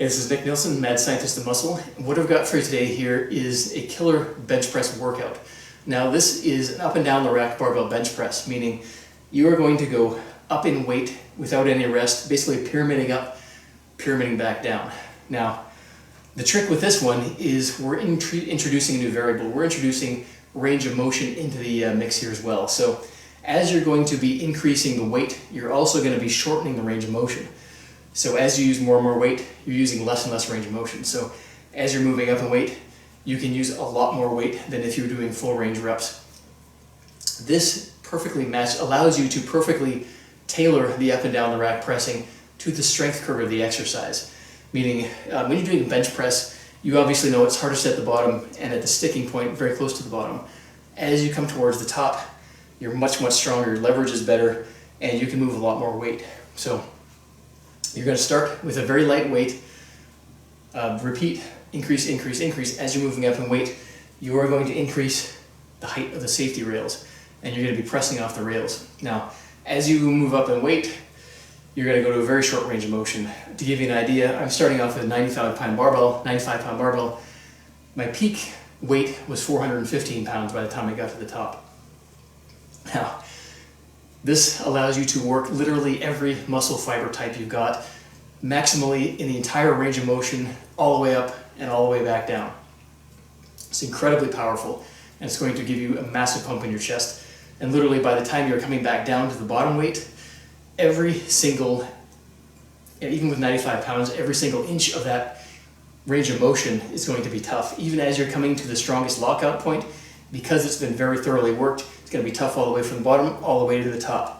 This is Nick Nilsson, Mad Scientist of Muscle. And what I've got for you today here is a killer bench press workout. Now this is an up and down the rack barbell bench press, meaning you are going to go up in weight without any rest, basically pyramiding up, pyramiding back down. Now, the trick with this one is we're introducing a new variable. We're introducing range of motion into the mix here as well. So as you're going to be increasing the weight, you're also going to be shortening the range of motion. So as you use more and more weight, you're using less and less range of motion. So as you're moving up in weight, you can use a lot more weight than if you were doing full range reps. This perfectly matched allows you to perfectly tailor the up and down the rack pressing to the strength curve of the exercise. Meaning when you're doing a bench press, you obviously know it's hardest at the bottom and at the sticking point very close to the bottom. As you come towards the top, you're much stronger, your leverage is better, and you can move a lot more weight. So you're going to start with a very light weight, repeat, increase. As you're moving up in weight, you are going to increase the height of the safety rails, and you're going to be pressing off the rails. Now, as you move up in weight, you're going to go to a very short range of motion. To give you an idea, I'm starting off with a 95-pound barbell. My peak weight was 415 pounds by the time I got to the top. Now, this allows you to work literally every muscle fiber type you've got, maximally in the entire range of motion, all the way up and all the way back down. It's incredibly powerful, and it's going to give you a massive pump in your chest. And literally by the time you're coming back down to the bottom weight, every single, even with 95 pounds, every single inch of that range of motion is going to be tough. Even as you're coming to the strongest lockout point, because it's been very thoroughly worked, it's going to be tough all the way from the bottom all the way to the top.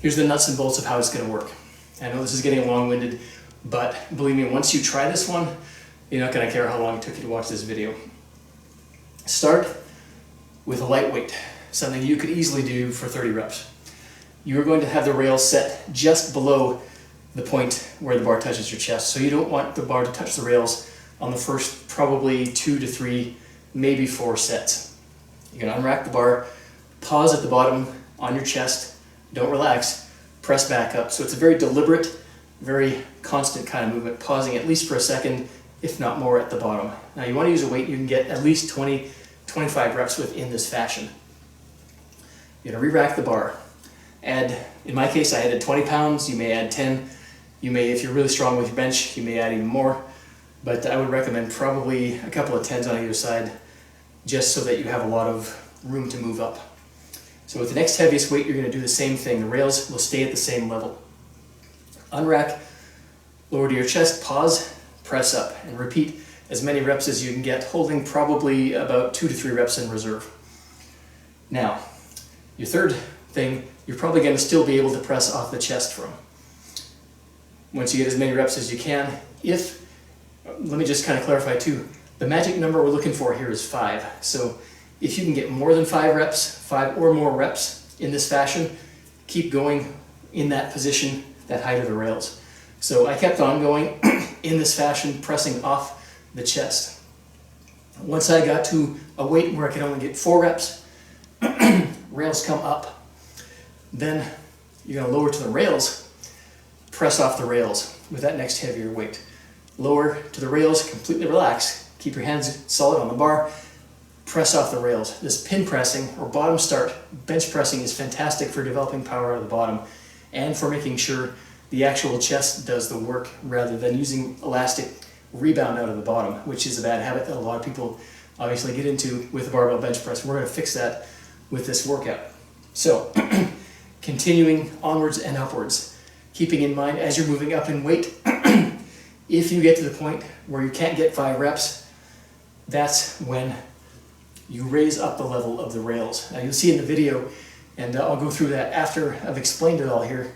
here's the nuts and bolts of how it's going to work. I know this is getting long-winded, but believe me, once you try this one, you're not going to care how long it took you to watch this video. Start with a light weight, something you could easily do for 30 reps. You're going to have the rails set just below the point where the bar touches your chest. So you don't want the bar to touch the rails on the first probably 2 to 3, maybe 4 sets. You're going to unrack the bar, pause at the bottom on your chest, don't relax, press back up. So it's a very deliberate, very constant kind of movement, pausing at least for a second, if not more, at the bottom. Now you want to use a weight you can get at least 20, 25 reps with in this fashion. You're going to re-rack the bar. Add, in my case, I added 20 pounds, you may add 10. You may, if you're really strong with your bench, you may add even more. But I would recommend probably a couple of 10s on either side, just so that you have a lot of room to move up. So with the next heaviest weight, you're going to do the same thing. The rails will stay at the same level. Unrack, lower to your chest, pause, press up, and repeat as many reps as you can get, holding probably about 2 to 3 reps in reserve. Now, your third thing, you're probably going to still be able to press off the chest from. Once you get as many reps as you can, let me just kind of clarify too, the magic number we're looking for here is 5. So if you can get more than 5 reps, 5 or more reps in this fashion, keep going in that position, that height of the rails. So I kept on going in this fashion, pressing off the chest. Once I got to a weight where I could only get 4 reps, rails come up. Then you're going to lower to the rails, press off the rails with that next heavier weight. Lower to the rails, completely relax. Keep your hands solid on the bar, press off the rails. This pin pressing or bottom start bench pressing is fantastic for developing power out of the bottom and for making sure the actual chest does the work rather than using elastic rebound out of the bottom, which is a bad habit that a lot of people obviously get into with the barbell bench press. We're going to fix that with this workout. So continuing onwards and upwards, keeping in mind as you're moving up in weight, if you get to the point where you can't get 5 reps, that's when you raise up the level of the rails. Now you'll see in the video, and I'll go through that after I've explained it all here,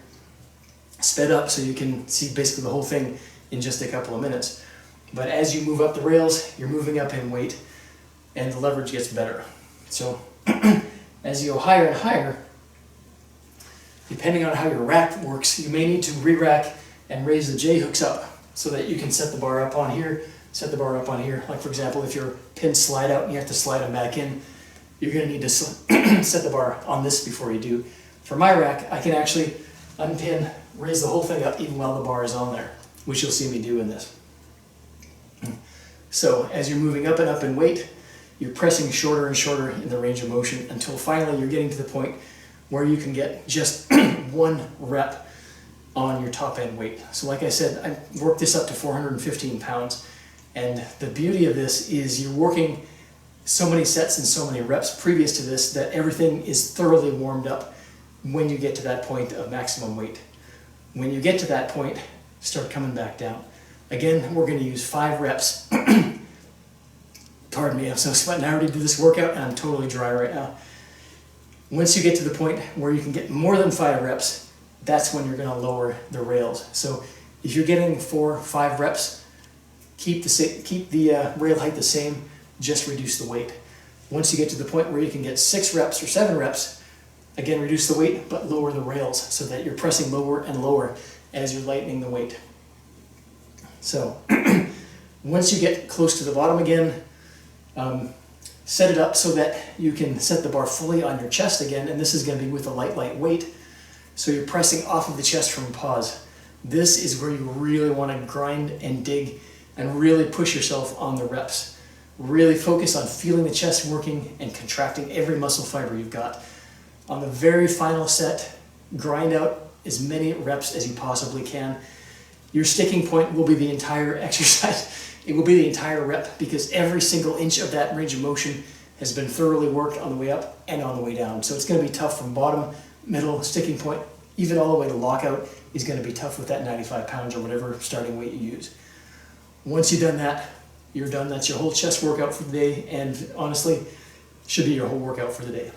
sped up so you can see basically the whole thing in just a couple of minutes. But as you move up the rails, you're moving up in weight and the leverage gets better. So as you go higher and higher, depending on how your rack works, you may need to re-rack and raise the J-hooks up so that you can set the bar up on here, set the bar up on here. Like for example, if your pins slide out and you have to slide them back in, you're going to need to set the bar on this before you do. For my rack, I can actually unpin, raise the whole thing up even while the bar is on there, which you'll see me do in this. So as you're moving up and up in weight, you're pressing shorter and shorter in the range of motion until finally you're getting to the point where you can get just 1 rep on your top end weight. So like I said, I worked this up to 415 pounds. And the beauty of this is you're working so many sets and so many reps previous to this that everything is thoroughly warmed up when you get to that point of maximum weight. When you get to that point, start coming back down. Again, we're going to use 5 reps. Pardon me, I'm so sweating. I already did this workout and I'm totally dry right now. Once you get to the point where you can get more than 5 reps, that's when you're going to lower the rails. So if you're getting 4 or 5 reps, keep the rail height the same, just reduce the weight. Once you get to the point where you can get 6 reps or 7 reps, again reduce the weight but lower the rails so that you're pressing lower and lower as you're lightening the weight. So once you get close to the bottom again, set it up so that you can set the bar fully on your chest again, and this is going to be with a light weight. So you're pressing off of the chest from pause. This is where you really want to grind and dig and really push yourself on the reps. Really focus on feeling the chest working and contracting every muscle fiber you've got. On the very final set, grind out as many reps as you possibly can. Your sticking point will be the entire exercise. It will be the entire rep because every single inch of that range of motion has been thoroughly worked on the way up and on the way down. So it's going to be tough from bottom, middle, sticking point, even all the way to lockout is going to be tough with that 95 pounds or whatever starting weight you use. Once you've done that, you're done. That's your whole chest workout for the day, and honestly, should be your whole workout for the day.